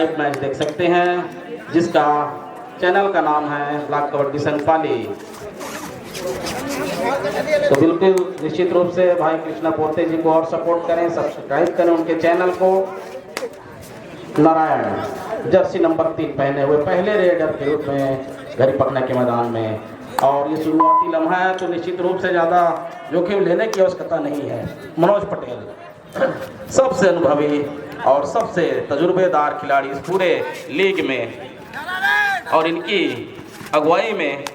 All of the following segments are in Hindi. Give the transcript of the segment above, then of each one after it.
लाइव मैच देख सकते हैं, जिसका चैनल का नाम है ब्लॉक कबड्डी संपाली। तो बिल्कुल निश्चित रूप से भाई कृष्णा पोते जी को और सपोर्ट करें, सब्सक्राइब करें उनके चैनल को। नारायण जर्सी नंबर 3 पहने हुए पहले रेडर के रूप में घड़ी पकने के मैदान में, और ये शुरुआती लम्हा है तो निश्चित रूप से ज़्यादा जोखिम लेने की आवश्यकता नहीं है। मनोज पटेल सबसे अनुभवी और सबसे तजुर्बेदार खिलाड़ी इस पूरे लीग में, और इनकी अगुवाई में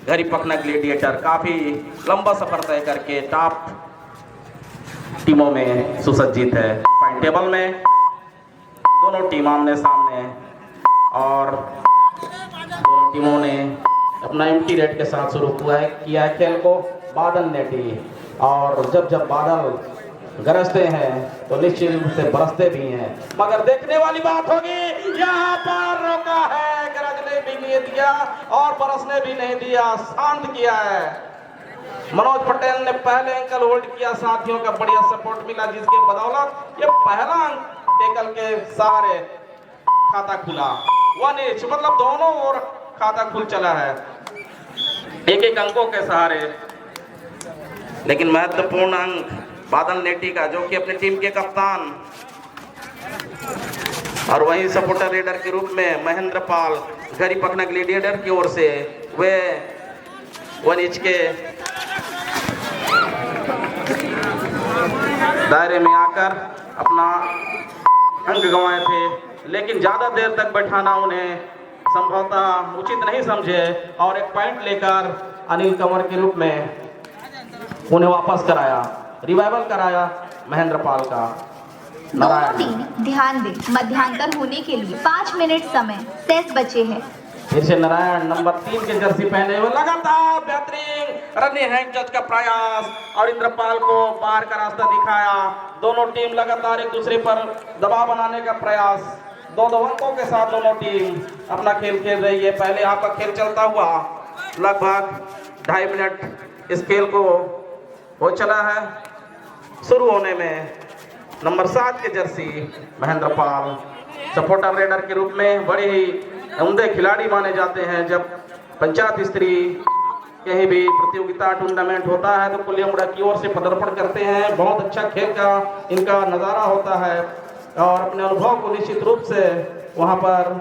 घड़ी पकना ग्लेडिएटर काफ़ी लंबा सफर तय करके टॉप टीमों में सुसज्जित है। पॉइंट टेबल में दोनों टीम आमने सामने, और दोनों टीमों ने अपना एम्प्टी रेट के साथ शुरू किया है खेल को। बादल नेटी, और जब जब बादल गरजते हैं तो निश्चित रूप से बरसते भी हैं, मगर देखने वाली बात होगी यहाँ पर रोका है, गरजने भी नहीं दिया और बरसने भी नहीं दिया, शांत किया है। मनोज पटेल ने पहले एंकल होल्ड किया, साथियों का बढ़िया सपोर्ट मिला, जिसके बदौलत ये पहला टेकल के सहारे खाता खुला। 1 इंच मतलब दोनों ओर खाता खुल चला है, एक एक अंकों के सहारे। लेकिन महत्वपूर्ण अंक बादल नेटी का, जो कि अपनी टीम के कप्तान और वहीं सपोर्टर लीडर के रूप में महेंद्र पाल घड़ी पकना ग्लेडिएटर की ओर से वे 1 इंच के दायरे में आकर अपना अंक गंवाए थे, लेकिन ज्यादा देर तक बैठाना उन्हें संभवतः उचित नहीं समझे और एक पॉइंट लेकर अनिल कंवर के रूप में उन्हें वापस कराया, रिवाइवल कराया महेंद्र पाल का। नारायण ध्यान दें, मध्यांतर होने के लिए 5 मिनट समय शेष बचे हैं। फिर से नारायण नंबर 3 के जर्सी पहने हुए लगातार बेहतरीन रनिंग हैंड टच का प्रयास और इंद्रपाल को बाहर का रास्ता दिखाया। दोनों टीम लगातार एक दूसरे पर दबाव बनाने का प्रयास, 2-2 अंकों के साथ दोनों टीम अपना खेल खेल रही है। पहले यहाँ पर खेल चलता हुआ लगभग 2.5 मिनट इस खेल को हो चला है। शुरू होने में नंबर 7 के Jersey Mahendra Pal supporter raider के रूप में बड़े ही उम्दे खिलाड़ी माने जाते हैं। जब पंचायत स्तरीय कहीं भी प्रतियोगिता टूर्नामेंट होता है तो कुलियमुड़ा की ओर से पदार्पण करते हैं। बहुत अच्छा खेल का इनका नज़ारा होता है और अपने अनुभव को निश्चित रूप से वहां पर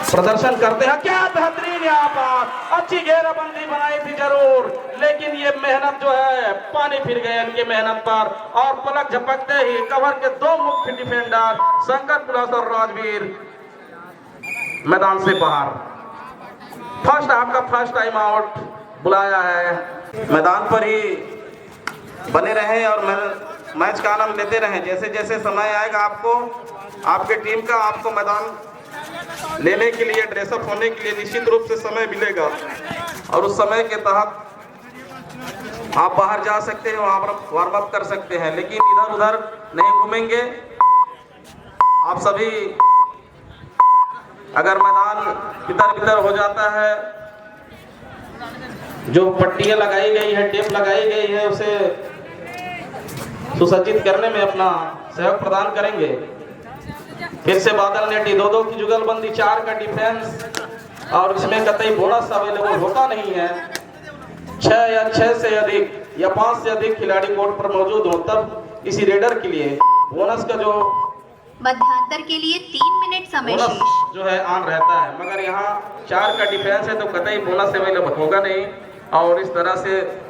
प्रदर्शन करते हैं। क्या बेहतरीन यहाँ पर अच्छी घेराबंदी बनाई थी जरूर, लेकिन ये मेहनत जो है पानी फिर गए इनकी मेहनत पर, और पलक झपकते ही कवर के 2 मुख्य डिफेंडर शंकर पुलास और राजवीर मैदान से बाहर। फर्स्ट हाफ का फर्स्ट टाइम आउट बुलाया है। मैदान पर ही बने रहें और मैच का आनंद लेते रहें। जैसे जैसे समय आएगा आपको आपके टीम का आपको मैदान लेने के लिए, ड्रेसअप होने के लिए निश्चित रूप से समय मिलेगा, और उस समय के तहत आप बाहर जा सकते हैं, वहां पर वार्म अप कर सकते हैं, लेकिन इधर उधर नहीं घूमेंगे। आप सभी अगर मैदान इधर उधर हो जाता है, जो पट्टियां लगाई गई है, टेप लगाई गई है, उसे सुसज्जित करने में अपना सहयोग प्रदान करेंगे। फिर से बादल नेटी 2-2 की जुगलबंदी, 4 का डिफेंस, और इसमें कतई बोनस अवेलेबल होता नहीं है। 6 से अधिक या 5 से अधिक खिलाड़ी कोर्ट पर मौजूद हो तब किसी रेडर के लिए बोनस का जो मध्यांतर के लिए 3 मिनट समय शेष जो है ऑन रहता है, मगर यहाँ 4 का डिफेंस है तो कतई बोनस अवेलेबल होगा नहीं। और इस तरह से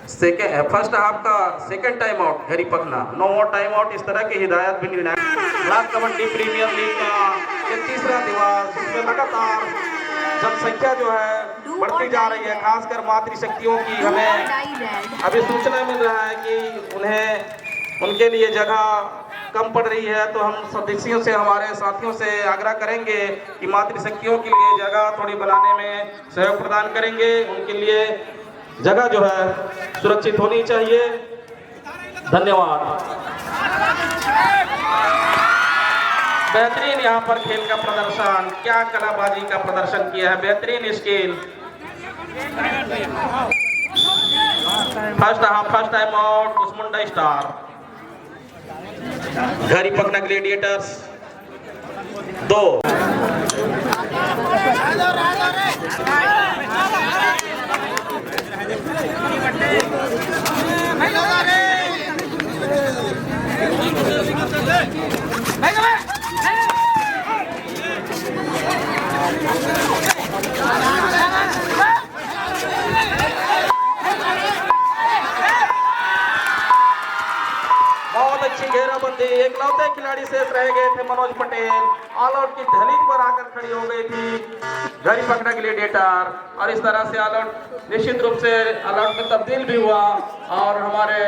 फर्स्ट हाफ का सेकंड टाइम आउट घड़ी पकना, नो मोर टाइम आउट, इस तरह की हिदायत भी निर्णायक। ब्लॉक कबड्डी प्रीमियर लीग का ये 3रा दिवस, इसमें लगातार जनसंख्या जो है बढ़ती जा रही है, खासकर मातृशक्तियों की। हमें अभी सूचना मिल रहा है कि उन्हें उनके लिए जगह कम पड़ रही है, तो हम सदस्यों से, हमारे साथियों से आग्रह करेंगे कि मातृशक्तियों के लिए जगह थोड़ी बनाने में सहयोग प्रदान करेंगे। उनके लिए जगह जो है सुरक्षित होनी चाहिए। धन्यवाद। बेहतरीन यहाँ पर खेल का प्रदर्शन, क्या कलाबाजी का प्रदर्शन किया है, बेहतरीन skill. First half first time out Kusmunda star. घड़ी पकना ग्लेडिएटर्स 2। बहुत अच्छी घेराबंदी, एकलौते खिलाड़ी शेष रह गए थे मनोज पटेल। ऑल आउट की दहलीज पर आकर खड़ी हो गई थी घड़ी पकड़ने के लिए डेटर, और इस तरह से ऑल आउट निश्चित रूप से ऑल आउट में तब्दील भी हुआ। और हमारे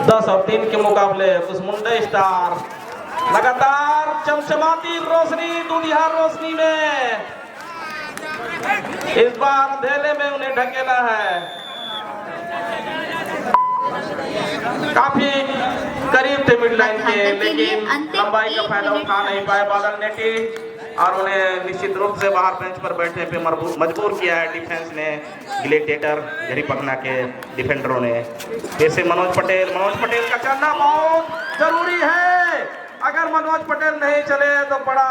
दस और 3 के मुकाबले कुसमुंडा स्टार लगातार चमचमाती रोशनी, दूधिया रोशनी में इस बार अंधेरे में उन्हें ढकेला है। काफी करीब थे मिड लाइन के, लेकिन लंबाई का फायदा उठा नहीं पाए बादल नेटी, और उन्हें निश्चित रूप से बाहर बेंच पर बैठने पे मजबूर किया है डिफेंस ने, ग्लेडिएटर घड़ी पकना के डिफेंडरों ने। फिर से मनोज पटेल का चलना बहुत जरूरी है। अगर मनोज पटेल नहीं चले तो बड़ा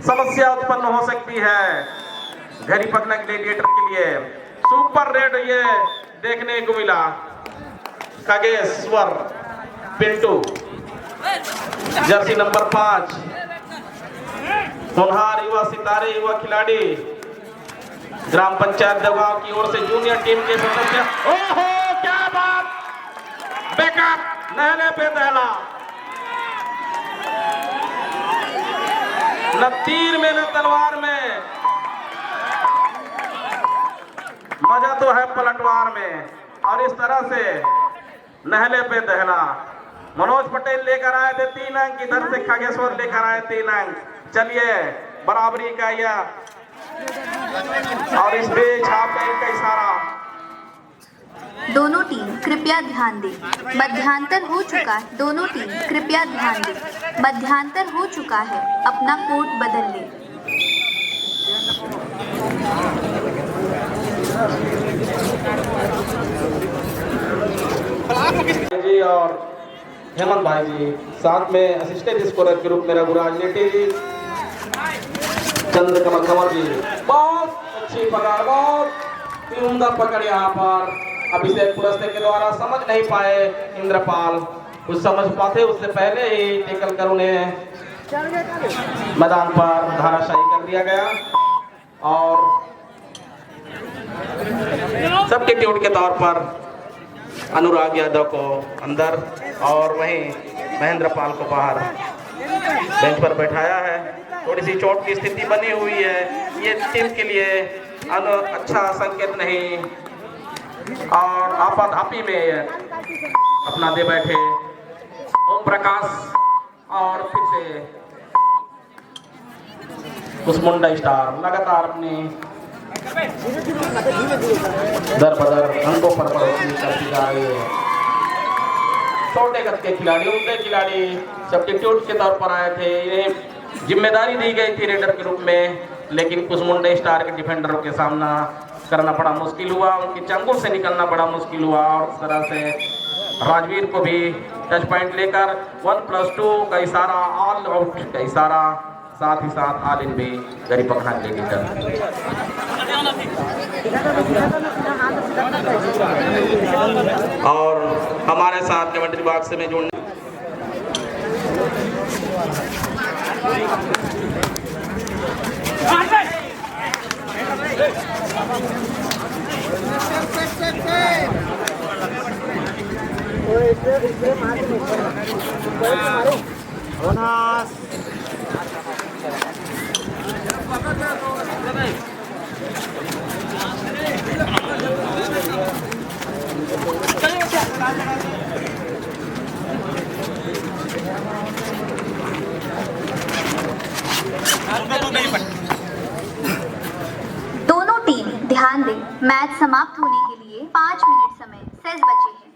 समस्या उत्पन्न हो सकती है घड़ी पकना ग्लेडिएटर के लिए। सुपर रेड ये देखने को मिला। कागेश्वर पिंटू जर्सी नंबर 5, होनहार युवा सितारे, युवा खिलाड़ी, ग्राम पंचायत देवगांव की ओर से जूनियर टीम के सदस्य। ओहो क्या बात, बैकअप नहले पे दहला, न तीर में न तलवार में, मजा तो है पलटवार में। और इस तरह से नहले पे दहला। मनोज पटेल लेकर आए थे 3 अंक, इधर से खगेश्वर लेकर आए 3 अंक। चलिए बराबरी का यह, और इस बीच छाप का इशारा। दोनों टीम कृपया ध्यान दें, मध्यांतर हो चुका है। दोनों टीम कृपया ध्यान दें, मध्यांतर हो चुका है, अपना कोर्ट बदल लें। जी और हेमंत भाई जी, साथ में असिस्टेंट स्कोरर के रूप में रघुराज नेटी जी, चंद्रकमल कंवर जी। बहुत अच्छी पकड़, बहुत उम्दा पकड़ यहाँ पर अभिषेक पुरस्ते के द्वारा समझ नहीं पाए इंद्रपाल, कुछ समझ पाते उससे पहले ही टेकल कर उन्हें मैदान पर धाराशायी कर दिया गया। और सब्स्टिट्यूट के तौर पर अनुराग यादव को अंदर और वहीं महेंद्र पाल को बाहर बेंच पर बैठाया है। थोड़ी सी चोट की स्थिति बनी हुई है, ये टीम के लिए अच्छा संकेत नहीं, और आपाधापी में अपना दे बैठे ओम प्रकाश। और फिर से कुसमुंडा स्टार लगातार अपनी दर बदर अंगों पर बढ़ोतरी करती जा रही है। छोटे कद के खिलाड़ी, उनके खिलाड़ी सब्स्टिट्यूट के तौर पर आए थे, इन्हें जिम्मेदारी दी गई थी रेडर के रूप में, लेकिन कुसमुंडा स्टार के डिफेंडरों के सामना करना बड़ा मुश्किल हुआ, उनकी चंगुल से निकलना बड़ा मुश्किल हुआ। और इस तरह से राजवीर को भी टच पॉइंट लेकर 1+2 का इशारा, ऑल आउट का इशारा, साथ ही साथ ऑल इन भी घड़ी पकड़ना के लिए। और हमारे साथ कमेंट्री बॉक्स में जुड़ने दोनों टीम ध्यान दें, मैच समाप्त होने के लिए 5 मिनट समय शेष बचे हैं।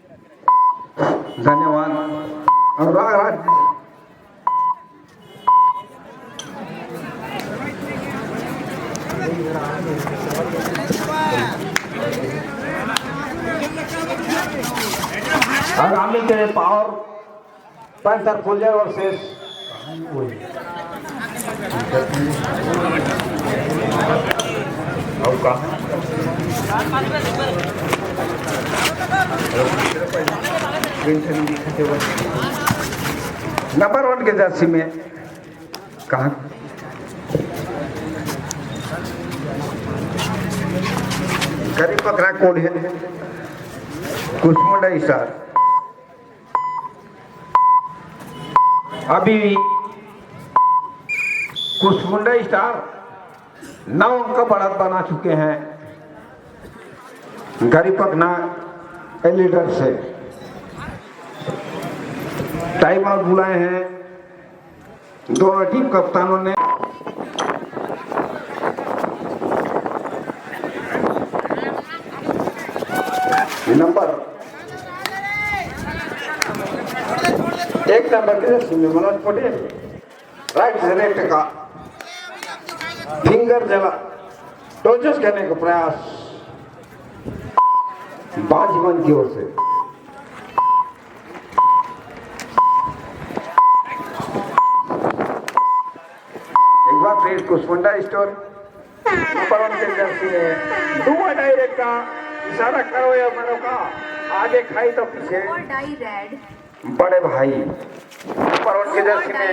धन्यवाद। और आगामी के पावर पैंथर फुलझर और शेष नंबर 1 के जर्सी में कहा करीब पकड़ा कोड है कुसमुंडा स्टार। अभी कुसमुंडा स्टार 9 अंक का बढ़त बना चुके हैं गरीब पकना लीडर से। टाइम आउट बुलाए हैं दोनों टीम कप्तानों ने। नंबर 1 नंबर के मनोज पटेल राइट सेलेक्ट का फिंगर जला टोचस करने का प्रयास बाजीवन की ओर से। एक बार फिर कुसमुंडा स्टोर नंबर 1 के जर्सी में दुआ डायरेक्ट का इशारा करो या मनो का आगे खाई तो पीछे और डाई रेड बड़े भाई नंबर 1 के जर्सी में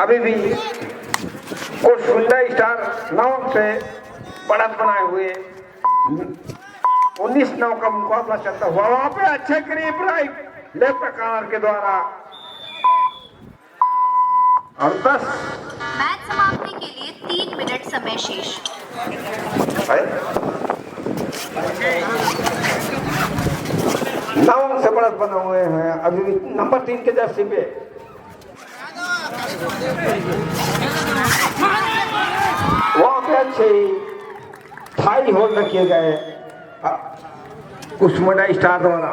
अभी भी कुसमुंडा स्टार 9 से बढ़त बनाए हुए 19-9 का मुकाबला चलता हुआ वहां पे अच्छे करीब राइट लेफ्ट कॉर्नर के द्वारा और 10 मैच समाप्ति के लिए 3 मिनट समय शेष। नाव से बढ़त बने हुए हैं अभी भी नंबर 3 के जर्सी पे वहां पे अच्छे थाई होल्ड किए गए कुसमुंडा स्टार द्वारा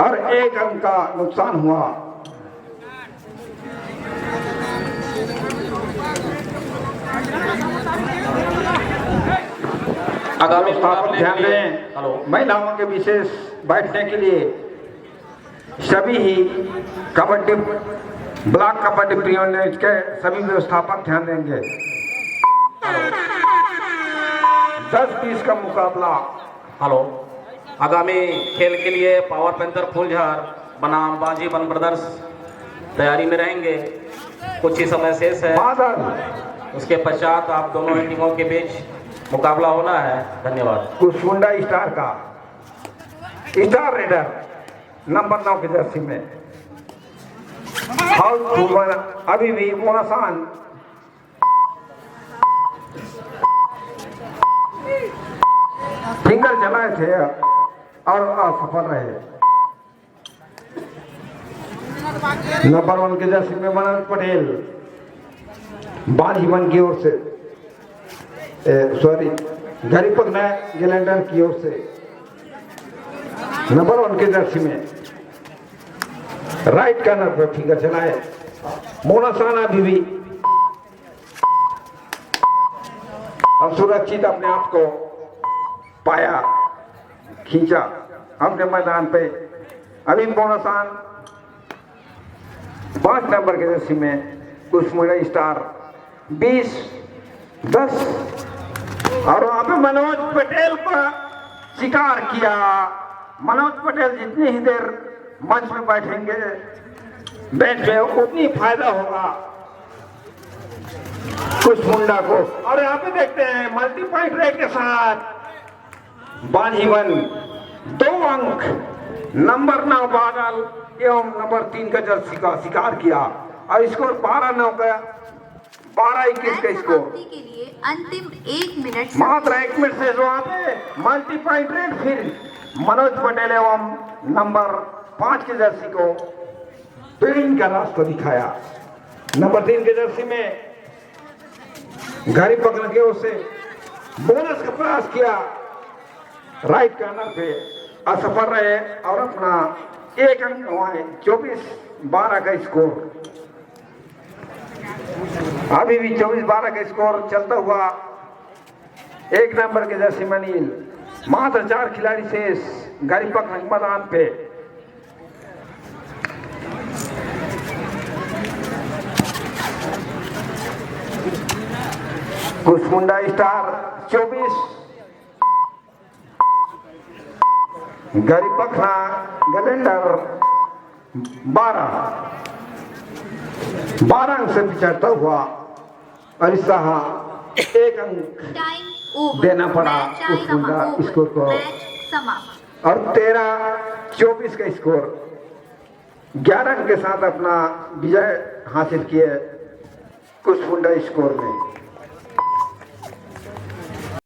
और 1 अंक का नुकसान हुआ। आगामी स्थापन ध्यान दें महिलाओं के विशेष बैठने के लिए सभी ही कबड्डी ब्लॉक कबड्डी प्रियोनेज के सभी व्यवस्थापक ध्यान देंगे। 10-20 का मुकाबला। हेलो, आगामी खेल के लिए पावर पैंथर फूलझार बनाम बाजीवन ब्रदर्स तैयारी में रहेंगे। कुछ ही समय शेष है, उसके पश्चात आप दोनों ही टीमों के बीच मुकाबला होना है। धन्यवाद। कुसमुंडा स्टार का स्टार रेडर नंबर 9 की जर्सी में हाउसफुल अभी भी मोनासान फिंगर चलाए थे और असफल रहे। नंबर 1 के जर्सी में मनोज पटेल बाजीवन की ओर से गरीबक नया गैलेंडर की ओर से नंबर 1 के जर्सी में राइट कॉर्नर पर फिंगर चलाए मोनासान अभी भी अब सुरक्षित अपने आप को पाया खींचा अपने मैदान पे। अभी मोनासान 5 नंबर के जर्सी में कुसमुंडा स्टार 20-10 और वहां पे मनोज पटेल का शिकार किया। मनोज पटेल जितनी ही देर मंच में बैठेंगे बेंच पे उतनी फायदा होगा कुसमुंडा को। और यहाँ पे देखते हैं मल्टी पॉइंट रेट के साथ बाजीवन 2 अंक नंबर 9 बादल एवं नंबर 3 का जर्सी का शिकार किया और स्कोर 12-9 का 12-21 का स्कोर। के लिए अंतिम 1 मिनट मात्र 1 मिनट से वहां पे मल्टी पॉइंट रेट फिर मनोज पटेल एवं नंबर 5 की जर्सी को ट्रेन का रास्ता दिखाया। नंबर 3 की जर्सी में घड़ी पकड़ के उसे बोनस का प्रयास किया राइट कॉर्नर पे असफल रहे और अपना 1 अंक गंवाए। 24-12 का स्कोर। अभी भी 24-12 का स्कोर चलता हुआ 1 नंबर के जर्सी मनील। मात्र 4 खिलाड़ी शेष गाड़ी पकड़ने के मैदान पे। कुसमुंडा स्टार 24, गरीपखना गलेंडर 12 अंक से पिछड़ता हुआ अरिसा 1 अंक टाइम ओवर। देना पड़ा match time Kusmunda over. Score को मैच समाप्त। और 13-24 का स्कोर 11 अंक के साथ अपना विजय हासिल किए कुसमुंडा स्कोर में।